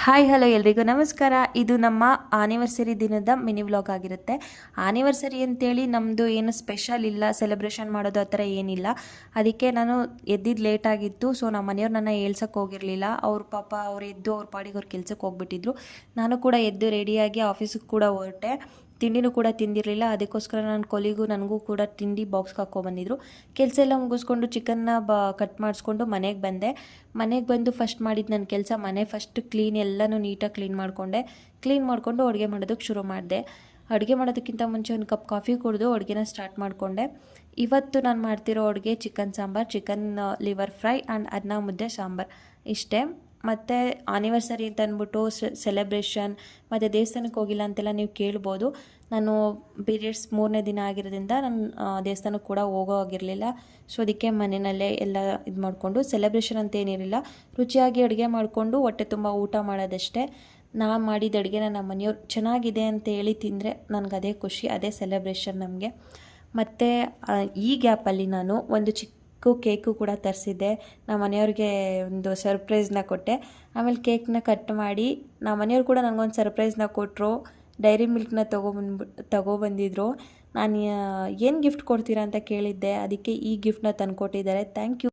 Hi hello ಎಲ್ರಿಗೂ ನಮಸ್ಕಾರ. ಇದು ನಮ್ಮ ಆನಿವರ್ಸರಿ ದಿನದ ಮಿನಿ ವ್ಲಾಗ್ ಆಗಿರುತ್ತೆ. ಆನಿವರ್ಸರಿ ಅಂತೇಳಿ ನಮ್ಮದು ಏನು ಸ್ಪೆಷಲ್ ಇಲ್ಲ, ಸೆಲೆಬ್ರೇಷನ್ ಮಾಡೋದು ಆ ಥರ ಏನಿಲ್ಲ. ಅದಕ್ಕೆ ನಾನು ಎದ್ದಿದ್ದು ಲೇಟಾಗಿತ್ತು. ಸೊ ನಮ್ಮ ಮನೆಯವ್ರು ನನ್ನ ಏಳ್ಸಕ್ಕೆ ಹೋಗಿರಲಿಲ್ಲ. ಅವ್ರ ಪಾಪ ಅವ್ರು ಎದ್ದು ಅವ್ರ ಪಾಡಿಗೆ ಅವ್ರು ಕೆಲ್ಸಕ್ಕೆ ಹೋಗ್ಬಿಟ್ಟಿದ್ರು. ನಾನು ಕೂಡ ಎದ್ದು ರೆಡಿಯಾಗಿ ಆಫೀಸಿಗೆ ಕೂಡ ಹೊರಟೆ. ತಿಂಡಿನೂ ಕೂಡ ತಿಂದಿರಲಿಲ್ಲ. ಅದಕ್ಕೋಸ್ಕರ ನನ್ನ ಕೊಲಿಗೂ ನನಗೂ ಕೂಡ ತಿಂಡಿ ಬಾಕ್ಸ್ಗೆ ಹಾಕ್ಕೊಬಂದಿದ್ರು. ಕೆಲಸ ಎಲ್ಲ ಮುಗಿಸ್ಕೊಂಡು ಚಿಕನ್ನ ಕಟ್ ಮಾಡಿಸ್ಕೊಂಡು ಮನೆಗೆ ಬಂದೆ. ಮನೆಗೆ ಬಂದು ಫಸ್ಟ್ ಮಾಡಿದ್ದು ನನ್ನ ಕೆಲಸ, ಮನೆ ಫಸ್ಟ್ ಕ್ಲೀನ್ ಎಲ್ಲನೂ ನೀಟಾಗಿ ಕ್ಲೀನ್ ಮಾಡಿಕೊಂಡು ಅಡುಗೆ ಮಾಡೋದಕ್ಕೆ ಶುರು ಮಾಡಿದೆ. ಅಡುಗೆ ಮಾಡೋದಕ್ಕಿಂತ ಮುಂಚೆ ಒಂದು ಕಪ್ ಕಾಫಿ ಕುಡಿದು ಅಡುಗೆನ ಸ್ಟಾರ್ಟ್ ಮಾಡಿಕೊಂಡೆ. ಇವತ್ತು ನಾನು ಮಾಡ್ತಿರೋ ಅಡುಗೆ chicken sambar, chicken liver fry and ಅನ್ನ ಮುದ್ದೆ ಸಾಂಬಾರು ಇಷ್ಟೇ. ಮತ್ತು ಆನಿವರ್ಸರಿ ಅಂತ ಅಂದ್ಬಿಟ್ಟು ಸೆಲೆಬ್ರೇಷನ್ ಮತ್ತು ದೇವಸ್ಥಾನಕ್ಕೆ ಹೋಗಿಲ್ಲ ಅಂತೆಲ್ಲ ನೀವು ಕೇಳ್ಬೋದು. ನಾನು ಪೀರಿಯಡ್ಸ್ 3ನೇ ದಿನ ಆಗಿರೋದ್ರಿಂದ ನಾನು ದೇವಸ್ಥಾನಕ್ಕೆ ಕೂಡ ಹೋಗೋ ಆಗಿರಲಿಲ್ಲ. ಸೊ ಅದಕ್ಕೆ ಮನೆಯಲ್ಲೇ ಎಲ್ಲ ಇದು ಮಾಡಿಕೊಂಡು, ಸೆಲೆಬ್ರೇಷನ್ ಅಂತ ಏನಿರಲಿಲ್ಲ, ರುಚಿಯಾಗಿ ಅಡುಗೆ ಮಾಡಿಕೊಂಡು ಹೊಟ್ಟೆ ತುಂಬ ಊಟ ಮಾಡೋದಷ್ಟೇ. ನಾನು ಮಾಡಿದ ಅಡುಗೆನ ನಮ್ಮ ಮನೆಯವ್ರು ಚೆನ್ನಾಗಿದೆ ಅಂತ ಹೇಳಿ ತಿಂದರೆ ನನಗೆ ಅದೇ ಖುಷಿ, ಅದೇ ಸೆಲೆಬ್ರೇಷನ್ ನಮಗೆ. ಮತ್ತು ಈ ಗ್ಯಾಪಲ್ಲಿ ನಾನು ಒಂದು ಚಿಕ್ಕ ಕೇಕು ಕೂಡ ತರಿಸಿದ್ದೆ. ನಮ್ಮ ಮನೆಯವ್ರಿಗೆ ಒಂದು ಸರ್ಪ್ರೈಸ್ನ ಕೊಟ್ಟೆ. ಆಮೇಲೆ ಕೇಕ್ನ ಕಟ್ ಮಾಡಿ ನಮ್ಮ ಮನೆಯವ್ರು ಕೂಡ ನನಗೊಂದು ಸರ್ಪ್ರೈಸ್ನ ಕೊಟ್ಟರು. ಡೈರಿ ಮಿಲ್ಕ್ನ ತಗೊಬಂದಿದ್ರು. ನಾನು ಏನು ಗಿಫ್ಟ್ ಕೊಡ್ತೀರಾ ಅಂತ ಕೇಳಿದ್ದೆ, ಅದಕ್ಕೆ ಈ ಗಿಫ್ಟನ್ನ ತಂದುಕೊಟ್ಟಿದ್ದಾರೆ. Thank you.